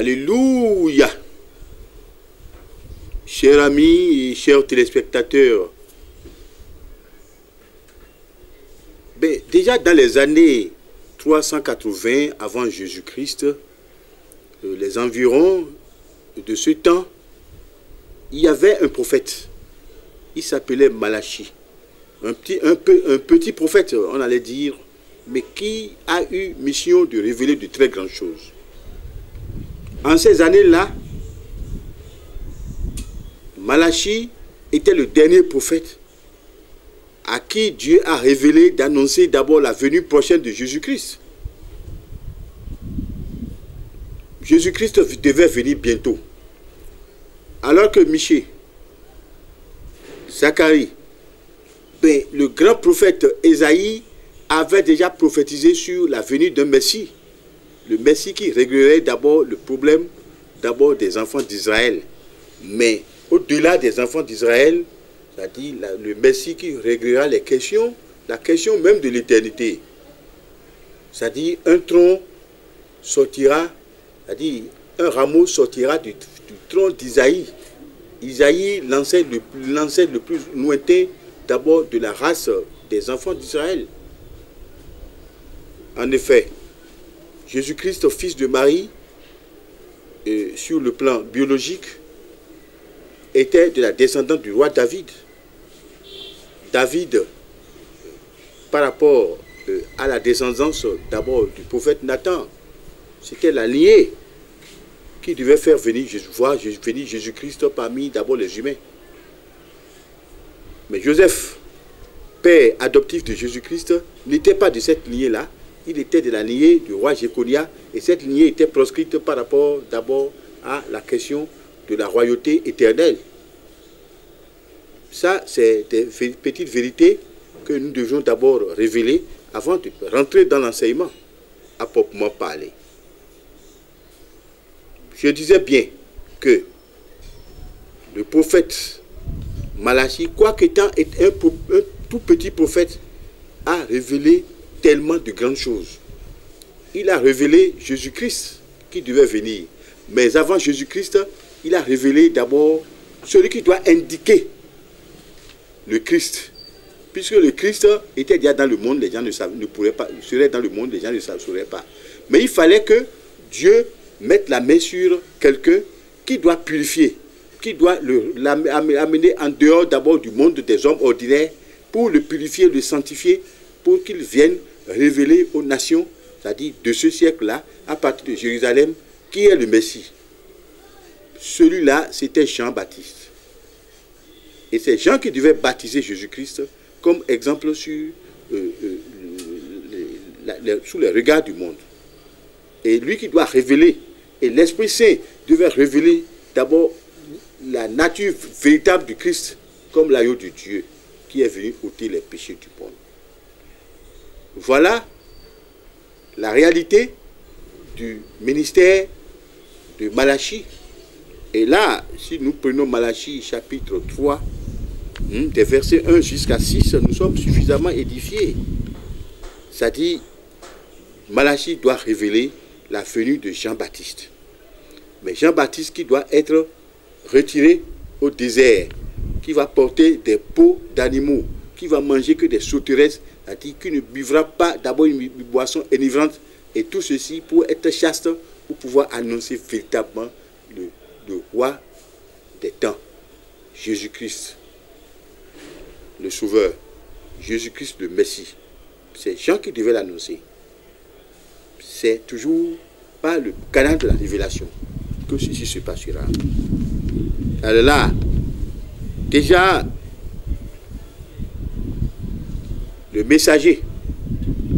Alléluia. Chers amis et chers téléspectateurs, déjà dans les années 380 avant Jésus-Christ, les environs de ce temps, il y avait un prophète. Il s'appelait Malachi. Un petit prophète, on allait dire, mais qui a eu mission de révéler de très grandes choses. En ces années-là, Malachi était le dernier prophète à qui Dieu a révélé d'annoncer d'abord la venue prochaine de Jésus-Christ. Jésus-Christ devait venir bientôt. Alors que Michée, Zacharie, le grand prophète Ésaïe avait déjà prophétisé sur la venue d'un Messie. Le Messie qui réglerait d'abord le problème des enfants d'Israël. Mais au-delà des enfants d'Israël, c'est-à-dire le Messie qui réglera la question même de l'éternité. C'est-à-dire un tronc sortira, c'est-à-dire un rameau sortira du tronc d'Isaïe. Isaïe, l'ancêtre le plus lointain d'abord de la race des enfants d'Israël. En effet, Jésus-Christ, fils de Marie, sur le plan biologique, était de la descendance du roi David. David, par rapport à la descendance d'abord du prophète Nathan, c'était la lignée qui devait faire venir Jésus-Christ parmi d'abord les humains. Mais Joseph, père adoptif de Jésus-Christ, n'était pas de cette lignée-là. Il était de la lignée du roi Jéconia, et cette lignée était proscrite par rapport d'abord à la question de la royauté éternelle. Ça, c'est des petites vérités que nous devions d'abord révéler avant de rentrer dans l'enseignement, à proprement parler. Je disais bien que le prophète Malachi, quoique étant un tout petit prophète, a révélé tellement de grandes choses. Il a révélé Jésus-Christ qui devait venir. Mais avant Jésus-Christ, il a révélé d'abord celui qui doit indiquer le Christ. Puisque le Christ était déjà dans le monde, les gens ne pourraient pas, il serait dans le monde, les gens ne sauraient pas. Mais il fallait que Dieu mette la main sur quelqu'un qui doit purifier, qui doit l'amener en dehors d'abord du monde des hommes ordinaires pour le purifier, le sanctifier, pour qu'il vienne révéler aux nations, c'est-à-dire de ce siècle-là, à partir de Jérusalem, qui est le Messie. Celui-là, c'était Jean-Baptiste. Et c'est Jean qui devait baptiser Jésus-Christ comme exemple sous les regards du monde. Et lui qui doit révéler, et l'Esprit Saint devait révéler d'abord la nature véritable du Christ comme l'agneau de Dieu qui est venu ôter les péchés du monde. Voilà la réalité du ministère de Malachi. Et là, si nous prenons Malachi chapitre 3, des versets 1 jusqu'à 6, nous sommes suffisamment édifiés. C'est-à-dire, Malachi doit révéler la venue de Jean-Baptiste. Mais Jean-Baptiste qui doit être retiré au désert, qui va porter des peaux d'animaux, qui va manger que des sauteresses, c'est-à-dire qui ne buvra pas d'abord une boisson enivrante, et tout ceci pour être chaste, pour pouvoir annoncer véritablement le roi des temps, Jésus-Christ, le Sauveur, Jésus-Christ le Messie. C'est Jean qui devait l'annoncer. C'est toujours par le canal de la révélation que ceci se passera. Alors là, déjà, le messager,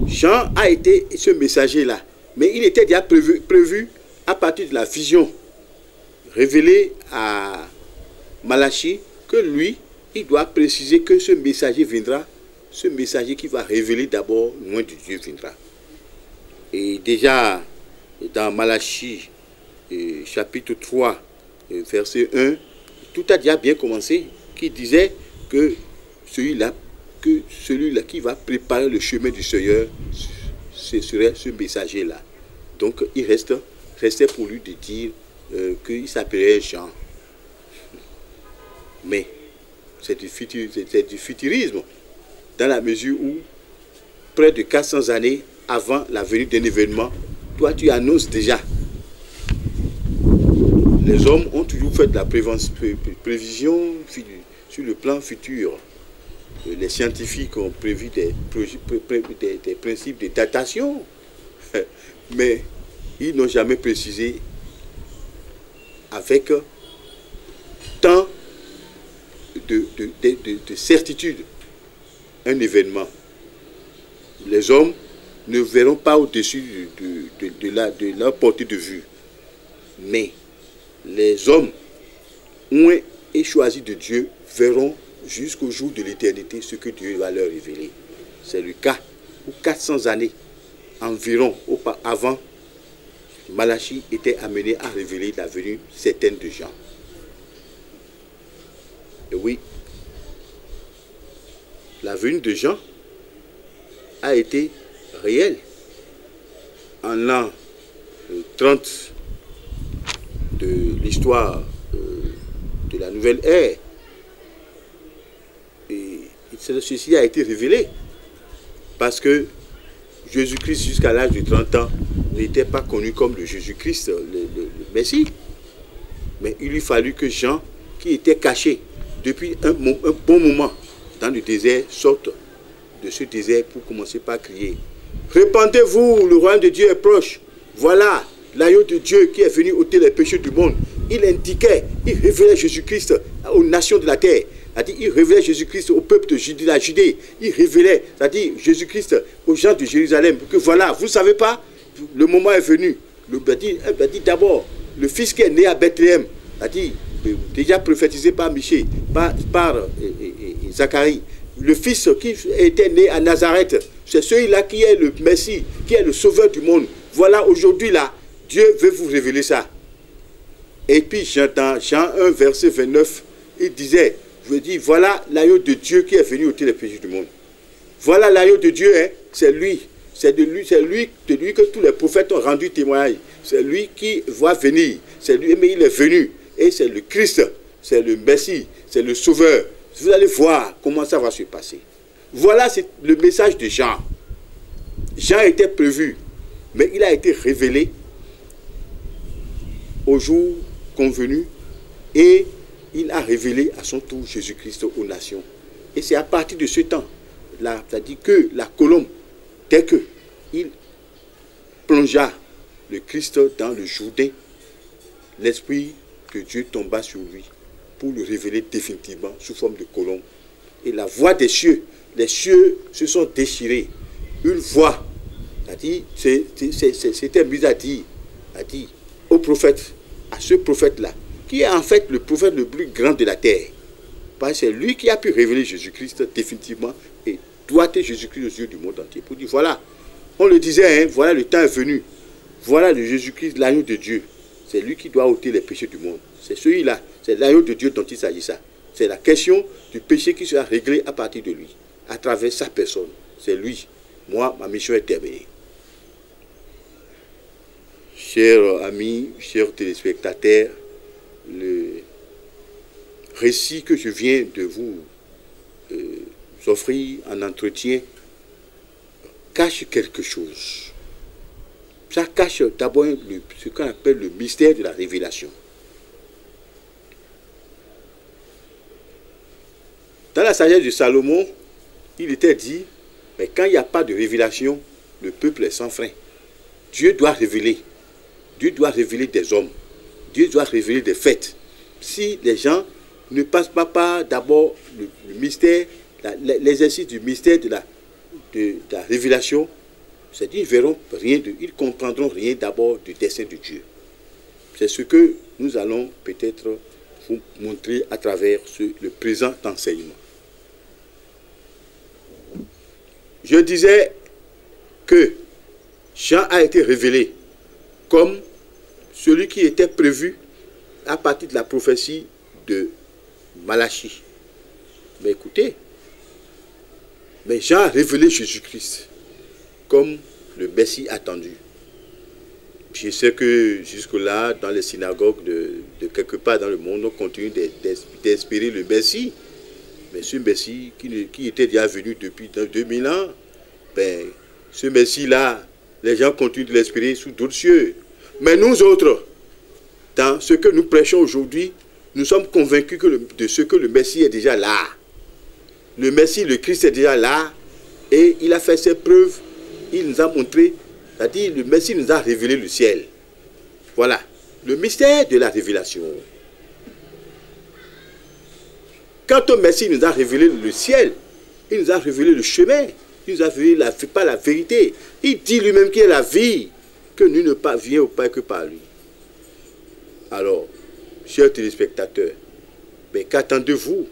Jean a été ce messager-là, mais il était déjà prévu à partir de la vision révélée à Malachi, que lui, il doit préciser que ce messager viendra, ce messager qui va révéler d'abord loin de Dieu viendra. Et déjà, dans Malachi, chapitre 3, verset 1, tout a déjà bien commencé, qui disait que celui-là qui va préparer le chemin du Seigneur, ce serait ce messager-là. Donc, il reste restait pour lui de dire qu'il s'appellerait Jean. Mais c'est du futurisme, dans la mesure où, près de 400 années avant la venue d'un événement, toi tu annonces déjà. Les hommes ont toujours fait de la prévision sur le plan futur. Les scientifiques ont prévu des principes de datation, mais ils n'ont jamais précisé avec tant de certitude un événement. Les hommes ne verront pas au-dessus de leur portée de vue. Mais les hommes ont et choisis de Dieu verront jusqu'au jour de l'éternité ce que Dieu va leur révéler. C'est le cas où 400 années environ avant, Malachie était amené à révéler la venue certaine de Jean. Et oui, la venue de Jean a été réelle. En l'an 30 de l'histoire de la nouvelle ère, et ceci a été révélé parce que Jésus-Christ jusqu'à l'âge de 30 ans n'était pas connu comme le Jésus-Christ, le Messie. Mais il lui fallut que Jean, qui était caché depuis un bon moment dans le désert, sorte de ce désert pour commencer par crier: répandez-vous, le royaume de Dieu est proche. Voilà l'agneau de Dieu qui est venu ôter les péchés du monde. Il indiquait, il révélait Jésus-Christ aux nations de la terre. C'est-à-dire, il révélait Jésus-Christ au peuple de la Judée. Il révélait, c'est-à-dire Jésus-Christ aux gens de Jérusalem. Que voilà, vous ne savez pas, le moment est venu. D'abord, le fils qui est né à Bethléem, c'est-à-dire déjà prophétisé par Michée, par Zacharie. Le fils qui était né à Nazareth, c'est celui-là qui est le Messie, qui est le sauveur du monde. Voilà, aujourd'hui là, Dieu veut vous révéler ça. Et puis dans Jean 1, verset 29, il disait, je dis, voilà l'agneau de Dieu qui est venu ôter les péchés du monde. Voilà l'agneau de Dieu, hein, c'est lui. C'est de lui que tous les prophètes ont rendu témoignage. C'est lui qui va venir. C'est lui, mais il est venu. Et c'est le Christ, c'est le Messie, c'est le Sauveur. Vous allez voir comment ça va se passer. Voilà, c'est le message de Jean. Jean était prévu, mais il a été révélé au jour convenu et il a révélé à son tour Jésus-Christ aux nations. Et c'est à partir de ce temps, c'est-à-dire que la colombe, dès qu'il plongea le Christ dans le Jourdain, l'Esprit de Dieu tomba sur lui pour le révéler définitivement sous forme de colombe. Et la voix des cieux, les cieux se sont déchirés. Une voix, c'est-à-dire, c'était mis à dire au prophète, à ce prophète-là, qui est en fait le prophète le plus grand de la terre. Parce que c'est lui qui a pu révéler Jésus-Christ définitivement et doiter Jésus-Christ aux yeux du monde entier. Pour dire, voilà, on le disait, hein, voilà le temps est venu. Voilà le Jésus-Christ, l'agneau de Dieu. C'est lui qui doit ôter les péchés du monde. C'est celui-là, c'est l'agneau de Dieu dont il s'agit ça. C'est la question du péché qui sera réglé à partir de lui, à travers sa personne. C'est lui. Moi, ma mission est terminée. Chers amis, chers téléspectateurs, le récit que je viens de vous offrir en entretien cache quelque chose. Ça cache d'abord ce qu'on appelle le mystère de la révélation. Dans la sagesse de Salomon, il était dit, mais quand il n'y a pas de révélation, le peuple est sans frein. Dieu doit révéler. Dieu doit révéler des hommes. Dieu doit révéler des faits. Si les gens ne passent pas par d'abord le mystère, l'exercice du mystère de la révélation, c'est-à-dire ils verront rien ils comprendront rien d'abord du dessein de Dieu. C'est ce que nous allons peut-être vous montrer à travers le présent enseignement. Je disais que Jean a été révélé comme celui qui était prévu à partir de la prophétie de Malachie. Mais écoutez, mais Jean a révélé Jésus-Christ comme le Messie attendu. Je sais que jusque-là, dans les synagogues de quelque part dans le monde, on continue d'espérer le Messie. Mais ce Messie qui était déjà venu depuis 2000 ans, ben, ce Messie-là, les gens continuent de l'espérer sous d'autres cieux. Mais nous autres, dans ce que nous prêchons aujourd'hui, nous sommes convaincus de ce que le Messie est déjà là. Le Messie, le Christ est déjà là, et il a fait ses preuves, il nous a montré, c'est-à-dire le Messie nous a révélé le ciel. Voilà, le mystère de la révélation. Quand le Messie nous a révélé le ciel, il nous a révélé le chemin, il nous a révélé pas la vérité. Il dit lui-même qu'il est la vie, que nul ne vient au Père que par lui. Alors, chers téléspectateurs, mais qu'attendez-vous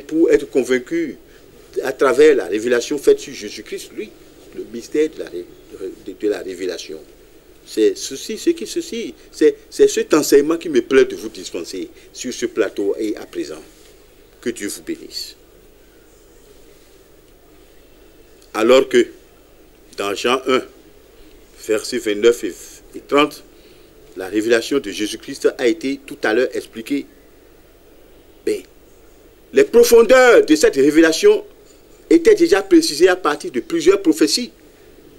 pour être convaincus à travers la révélation faite sur Jésus-Christ, lui, le mystère de la révélation. C'est cet enseignement qui me plaît de vous dispenser sur ce plateau et à présent. Que Dieu vous bénisse. Alors que dans Jean 1, versets 29 et 30, la révélation de Jésus-Christ a été tout à l'heure expliquée. Mais les profondeurs de cette révélation étaient déjà précisées à partir de plusieurs prophéties.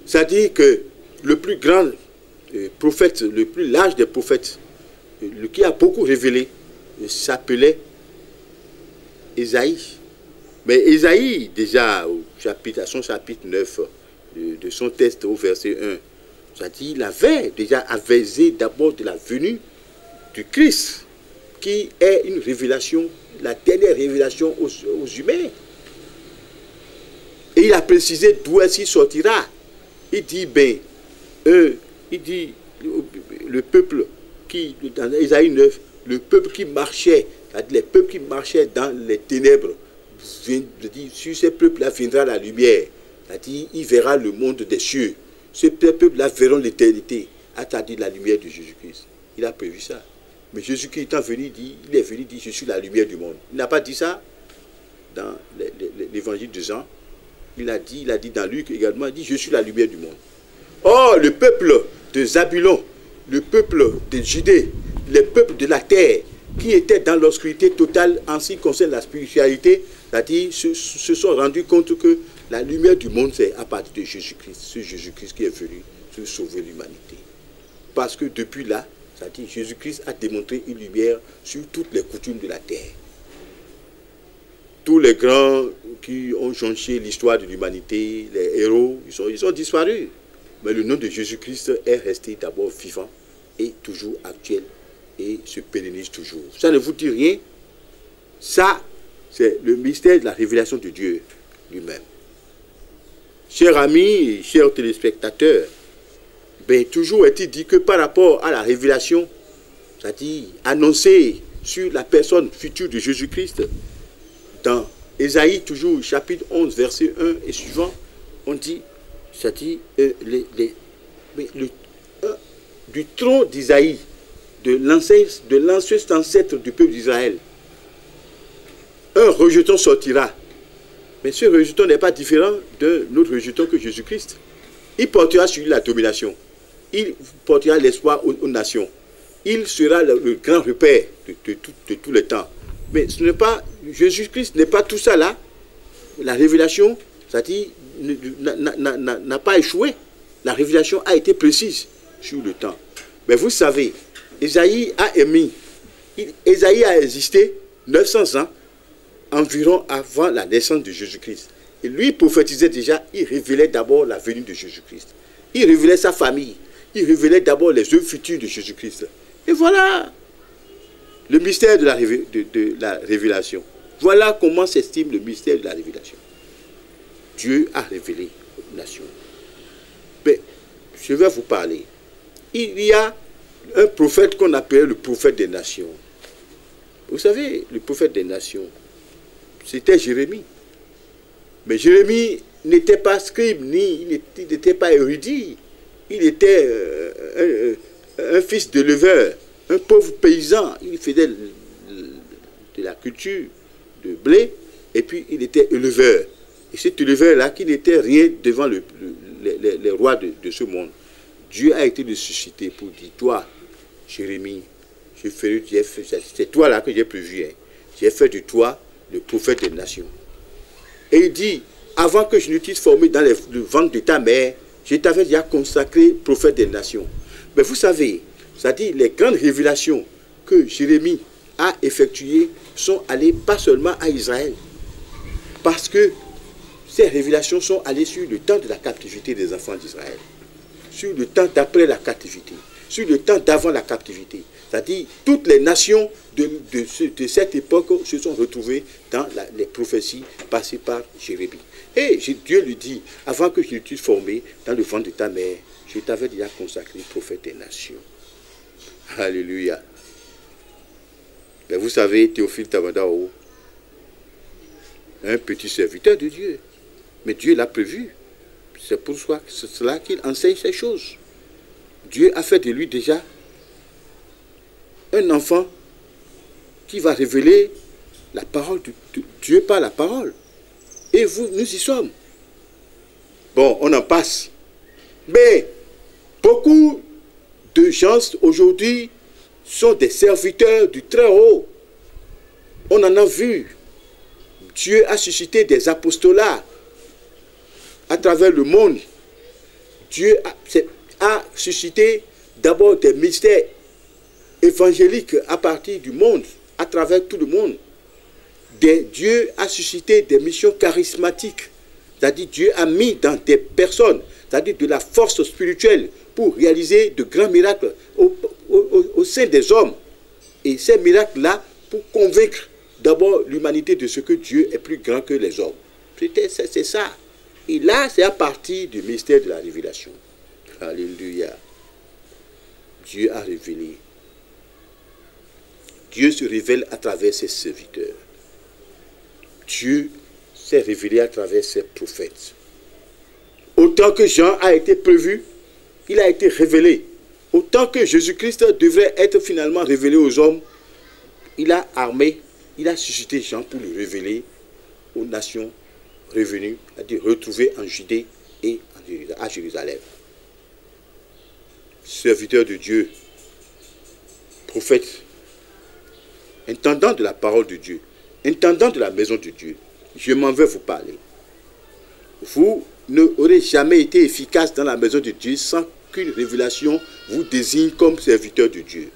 C'est-à-dire que le plus grand prophète, le plus large des prophètes, qui a beaucoup révélé, s'appelait Ésaïe. Mais Ésaïe, déjà, à son chapitre 9, de son texte au verset 1, c'est-à-dire il avait déjà avisé d'abord de la venue du Christ, qui est une révélation, la dernière révélation aux humains. Et il a précisé d'où est-ce qu'il sortira. Il dit, il dit, le peuple qui, dans Ésaïe 9, le peuple qui marchait, c'est-à-dire les peuples qui marchaient dans les ténèbres, sur ces peuples-là viendra la lumière. C'est-à-dire, il verra le monde des cieux. Ces peuples-là verront l'éternité, c'est-à-dire la lumière de Jésus-Christ. Il a prévu ça. Mais Jésus-Christ étant venu, il est venu dire, je suis la lumière du monde. Il n'a pas dit ça dans l'évangile de Jean. Il a dit dans Luc également, il dit, je suis la lumière du monde. Or, le peuple de Zabulon, le peuple de Judée, les peuples de la terre, qui étaient dans l'obscurité totale en ce qui concerne la spiritualité, c'est-à-dire se sont rendus compte que la lumière du monde, c'est à partir de Jésus-Christ. C'est Jésus-Christ qui est venu pour sauver l'humanité. Parce que depuis là, c'est-à-dire Jésus-Christ a démontré une lumière sur toutes les coutumes de la terre. Tous les grands qui ont changé l'histoire de l'humanité, les héros, ils ont disparu. Mais le nom de Jésus-Christ est resté d'abord vivant et toujours actuel et se pérennise toujours. Ça ne vous dit rien? Ça, c'est le mystère de la révélation de Dieu lui-même. Chers amis, chers téléspectateurs, toujours est-il dit que par rapport à la révélation, c'est-à-dire annoncée sur la personne future de Jésus-Christ, dans Ésaïe, toujours chapitre 11, verset 1 et suivant, on dit, c'est-à-dire du tronc d'Isaïe, de l'ancien ancêtre du peuple d'Israël, un rejeton sortira. Mais ce rejeton n'est pas différent de notre rejeton que Jésus-Christ. Il portera sur lui la domination. Il portera l'espoir aux nations. Il sera le grand repère de tous les temps. Mais ce n'est pas, Jésus-Christ n'est pas tout ça là. La révélation, c'est-à-dire, n'a pas échoué. La révélation a été précise sur le temps. Mais vous savez, Ésaïe a existé 900 ans environ avant la naissance de Jésus-Christ. Et lui prophétisait déjà, il révélait d'abord la venue de Jésus-Christ. Il révélait sa famille. Il révélait d'abord les œuvres futures de Jésus-Christ. Et voilà le mystère de la révélation. Voilà comment s'estime le mystère de la révélation. Dieu a révélé aux nations. Mais je vais vous parler. Il y a un prophète qu'on appelle le prophète des nations. Vous savez, le prophète des nations, c'était Jérémie. Mais Jérémie n'était pas scribe, il n'était pas érudit. Il était un fils d'éleveur, un pauvre paysan. Il faisait de la culture de blé, et puis il était éleveur. Et cet éleveur-là, qui n'était rien devant les rois de ce monde. Dieu a été de susciter pour dire, toi, Jérémie, c'est toi là que j'ai prévu. Hein. J'ai fait de toi le prophète des nations. Et il dit, avant que je ne t'eusse formé dans le ventre de ta mère, je t'avais déjà consacré prophète des nations. Mais vous savez, ça dit, les grandes révélations que Jérémie a effectuées sont allées pas seulement à Israël. Parce que ces révélations sont allées sur le temps de la captivité des enfants d'Israël. Sur le temps d'après la captivité. Sur le temps d'avant la captivité. C'est-à-dire, toutes les nations de cette époque se sont retrouvées dans les prophéties passées par Jérémie. Et Dieu lui dit, avant que je ne t'eusse formé dans le ventre de ta mère, je t'avais déjà consacré prophète des nations. Alléluia. Mais vous savez, Théophile Tabandao, un petit serviteur de Dieu. Mais Dieu l'a prévu. C'est pour cela qu'il enseigne ces choses. Dieu a fait de lui déjà un enfant qui va révéler la parole de Dieu par la parole. Et nous y sommes. Bon, on en passe. Mais beaucoup de gens aujourd'hui sont des serviteurs du Très-Haut. On en a vu. Dieu a suscité des apostolats à travers le monde. Dieu a suscité d'abord des mystères évangéliques à partir du monde, à travers tout le monde. Dieu a suscité des missions charismatiques. C'est-à-dire Dieu a mis dans des personnes, c'est-à-dire de la force spirituelle pour réaliser de grands miracles au sein des hommes. Et ces miracles-là pour convaincre d'abord l'humanité de ce que Dieu est plus grand que les hommes. C'est ça. Et là, c'est à partir du mystère de la révélation. Alléluia. Dieu a révélé. Dieu se révèle à travers ses serviteurs. Dieu s'est révélé à travers ses prophètes. Autant que Jean a été prévu, il a été révélé. Autant que Jésus-Christ devrait être finalement révélé aux hommes, il a armé, il a suscité Jean pour le révéler aux nations revenues, c'est-à-dire retrouvées en Judée et à Jérusalem. Serviteur de Dieu, prophète, intendant de la parole de Dieu, intendant de la maison de Dieu, je m'en vais vous parler. Vous n'aurez jamais été efficace dans la maison de Dieu sans qu'une révélation vous désigne comme serviteur de Dieu.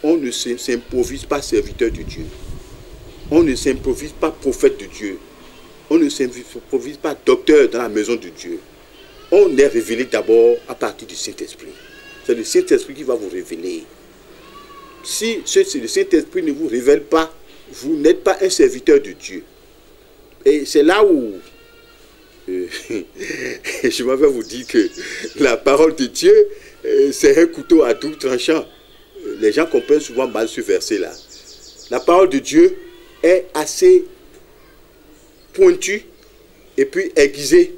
On ne s'improvise pas serviteur de Dieu. On ne s'improvise pas prophète de Dieu. On ne s'improvise pas docteur dans la maison de Dieu. On est révélé d'abord à partir du Saint-Esprit. C'est le Saint-Esprit qui va vous révéler. Si le Saint-Esprit ne vous révèle pas, vous n'êtes pas un serviteur de Dieu. Et c'est là où je m'en vais vous dire que la parole de Dieu, c'est un couteau à double tranchant. Les gens comprennent souvent mal ce verset-là. La parole de Dieu est assez pointue et puis aiguisée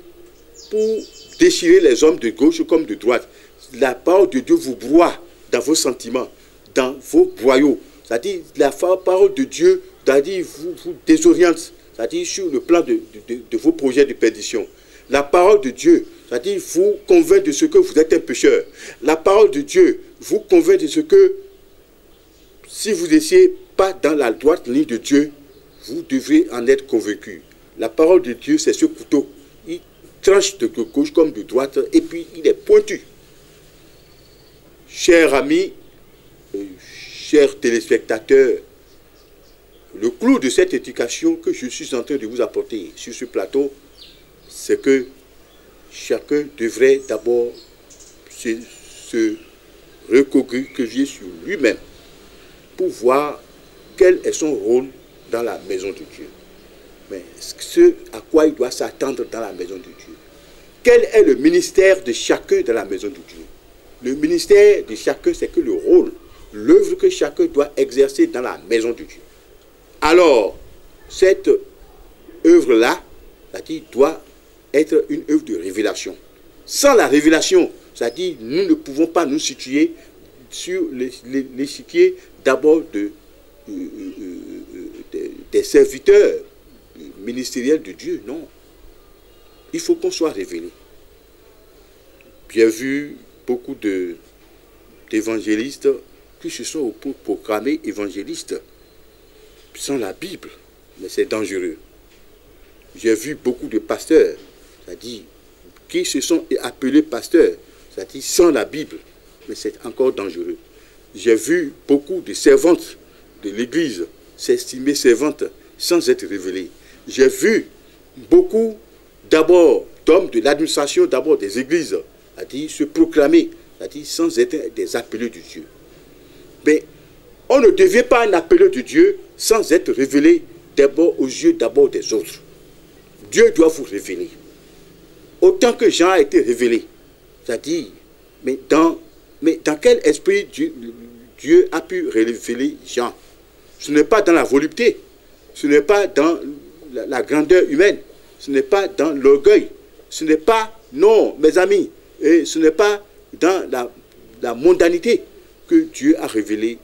pour déchirer les hommes de gauche comme de droite. La parole de Dieu vous broie dans vos sentiments, dans vos boyaux. C'est-à-dire, la parole de Dieu, c'est-à-dire, vous désoriente, c'est-à-dire sur le plan de vos projets de perdition. La parole de Dieu, c'est-à-dire, vous convainc de ce que vous êtes un pécheur. La parole de Dieu vous convainc de ce que, si vous n'étiez pas dans la droite ligne de Dieu, vous devrez en être convaincu. La parole de Dieu, c'est ce couteau. Il tranche de gauche comme de droite, et puis il est pointu. Chers amis, chers téléspectateurs, le clou de cette éducation que je suis en train de vous apporter sur ce plateau, c'est que chacun devrait d'abord se recroqueviller sur lui-même pour voir quel est son rôle dans la maison de Dieu. Mais ce à quoi il doit s'attendre dans la maison de Dieu. Quel est le ministère de chacun dans la maison de Dieu? Le ministère de chacun, c'est que le rôle, l'œuvre que chacun doit exercer dans la maison de Dieu. Alors, cette œuvre-là, c'est-à-dire, doit être une œuvre de révélation. Sans la révélation, c'est-à-dire, nous ne pouvons pas nous situer sur l'échiquier d'abord des serviteurs ministériels de Dieu. Non. Il faut qu'on soit révélé. Bien vu beaucoup d'évangélistes qui se sont proclamés évangélistes sans la Bible, mais c'est dangereux. J'ai vu beaucoup de pasteurs, c'est-à-dire qui se sont appelés pasteurs, c'est-à-dire sans la Bible, mais c'est encore dangereux. J'ai vu beaucoup de servantes de l'Église s'estimer servantes sans être révélées. J'ai vu beaucoup d'abord d'hommes de l'administration, d'abord des églises, c'est-à-dire se proclamer, c'est-à-dire sans être des appelés de Dieu. Mais on ne devient pas un appelé de Dieu sans être révélé d'abord aux yeux d'abord des autres. Dieu doit vous révéler. Autant que Jean a été révélé, c'est-à-dire, mais dans quel esprit Dieu a pu révéler Jean? Ce n'est pas dans la volupté, ce n'est pas dans la grandeur humaine, ce n'est pas dans l'orgueil, ce n'est pas, non, mes amis, et ce n'est pas dans la mondanité que Dieu a révélé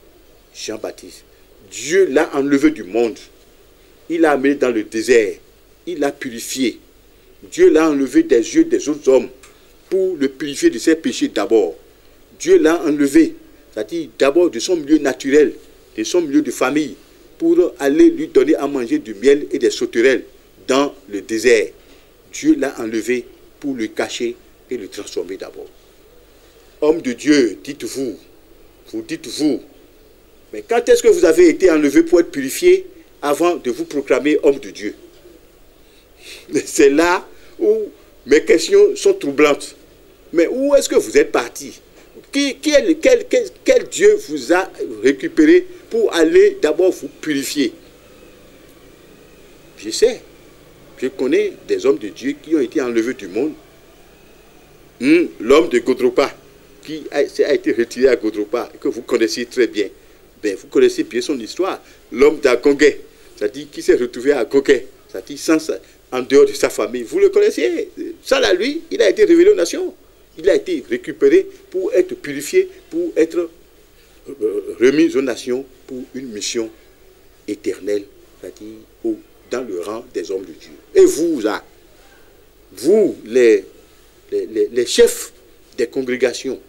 Jean-Baptiste. Dieu l'a enlevé du monde, il l'a amené dans le désert, il l'a purifié. Dieu l'a enlevé des yeux des autres hommes pour le purifier de ses péchés d'abord. Dieu l'a enlevé, c'est-à-dire d'abord de son milieu naturel, de son milieu de famille, pour aller lui donner à manger du miel et des sauterelles dans le désert. Dieu l'a enlevé pour le cacher et le transformer d'abord. Homme de Dieu, dites-vous, vous dites-vous, mais quand est-ce que vous avez été enlevé pour être purifié avant de vous proclamer homme de Dieu? C'est là où mes questions sont troublantes. Mais où est-ce que vous êtes parti? Quel Dieu vous a récupéré pour aller d'abord vous purifier? Je sais, je connais des hommes de Dieu qui ont été enlevés du monde. L'homme de Godropa, qui a été retiré à Godropa, que vous connaissez très bien. Ben, vous connaissez bien son histoire. L'homme d'Agongué, c'est-à-dire qui s'est retrouvé à Agongué, c'est-à-dire en dehors de sa famille. Vous le connaissez. Ça, là, lui, il a été révélé aux nations. Il a été récupéré pour être purifié, pour être remis aux nations pour une mission éternelle, c'est-à-dire dans le rang des hommes de Dieu. Et vous, là, vous, les chefs des congrégations,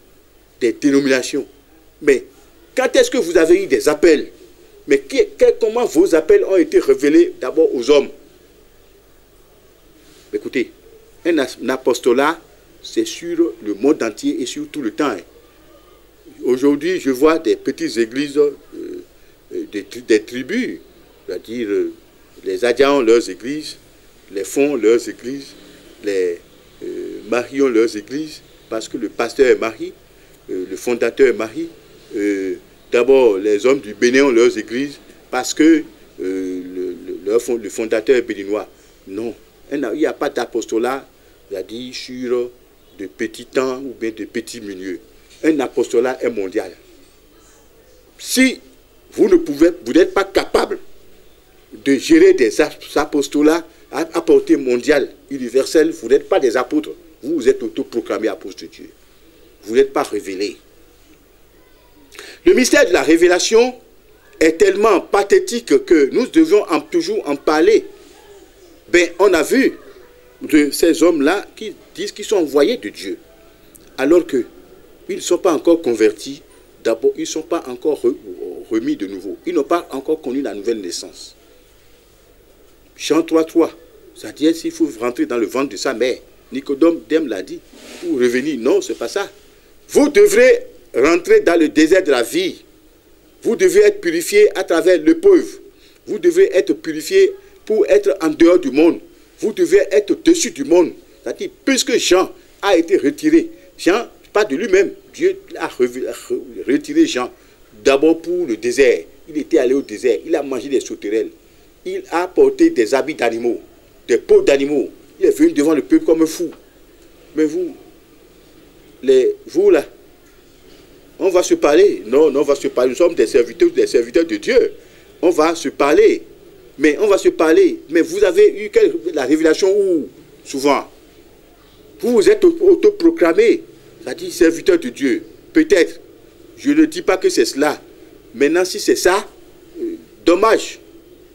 des dénominations, mais quand est-ce que vous avez eu des appels? Mais comment vos appels ont été révélés d'abord aux hommes? Écoutez, un apostolat, c'est sur le monde entier et sur tout le temps. Aujourd'hui, je vois des petites églises, des tribus, c'est-à-dire les Adjans ont leurs églises, les Fonds ont leurs églises, les Maris ont leurs églises, parce que le pasteur est Marie, le fondateur est Marie. D'abord, les hommes du Bénin ont leurs églises, parce que le fondateur est béninois. Non, il n'y a pas d'apostolat, c'est-à-dire sur de petits temps ou bien de petits milieux. Un apostolat est mondial. Si vous n'êtes pas capable de gérer des apostolats à portée mondiale, universelle, vous n'êtes pas des apôtres. Vous êtes autoproclamés apôtres de Dieu. Vous n'êtes pas révélés. Le mystère de la révélation est tellement pathétique que nous devons toujours en parler. Ben, on a vu de ces hommes-là qui disent qu'ils sont envoyés de Dieu, alors qu'ils ne sont pas encore convertis. D'abord, ils ne sont pas encore remis de nouveau. Ils n'ont pas encore connu la nouvelle naissance. Jean 3,3, c'est-à-dire s'il faut rentrer dans le ventre de sa mère. Nicodème l'a dit, pour revenir. Non, ce n'est pas ça. Vous devrez rentrer dans le désert de la vie. Vous devez être purifié à travers l'épreuve. Vous devez être purifié pour être en dehors du monde. Vous devez être au-dessus du monde. C'est-à-dire, puisque Jean a été retiré, Jean, pas de lui-même, Dieu a retiré Jean d'abord pour le désert. Il était allé au désert, il a mangé des sauterelles. Il a porté des habits d'animaux, des peaux d'animaux. Il est venu devant le peuple comme un fou. Mais vous là, on va se parler. Non, on va se parler. Nous sommes des serviteurs de Dieu. On va se parler. Mais on va se parler. Mais vous avez eu la révélation où? Souvent. Vous vous êtes autoproclamé, c'est-à-dire serviteur de Dieu. Peut-être. Je ne dis pas que c'est cela. Maintenant, si c'est ça, dommage.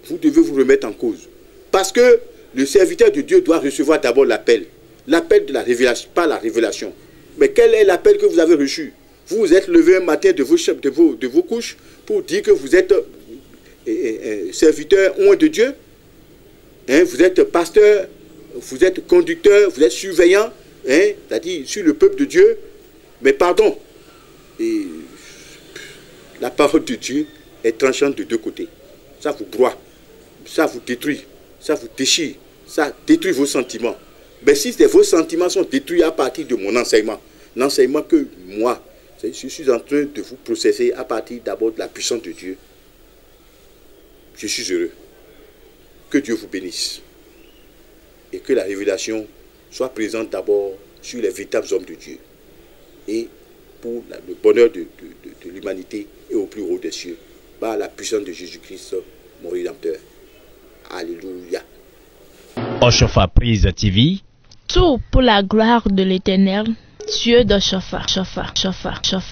Vous devez vous remettre en cause. Parce que le serviteur de Dieu doit recevoir d'abord l'appel. L'appel de la révélation, pas la révélation. Mais quel est l'appel que vous avez reçu? Vous vous êtes levé un matin de vos couches pour dire que vous êtes serviteur oint de Dieu. Hein, vous êtes pasteur, vous êtes conducteur, vous êtes surveillant, hein, c'est-à-dire sur le peuple de Dieu. Mais pardon, et la parole de Dieu est tranchante de deux côtés. Ça vous broie, ça vous détruit, ça vous déchire, ça détruit vos sentiments. Mais si vos sentiments sont détruits à partir de mon enseignement, l'enseignement que moi, je suis en train de vous processer à partir d'abord de la puissance de Dieu, je suis heureux. Que Dieu vous bénisse. Et que la révélation soit présente d'abord sur les véritables hommes de Dieu. Et pour le bonheur de l'humanité et au plus haut des cieux. Par la puissance de Jésus-Christ, mon Rédempteur. Alléluia. Oshofa Prise TV. Tout pour la gloire de l'Éternel, Dieu de Shofa.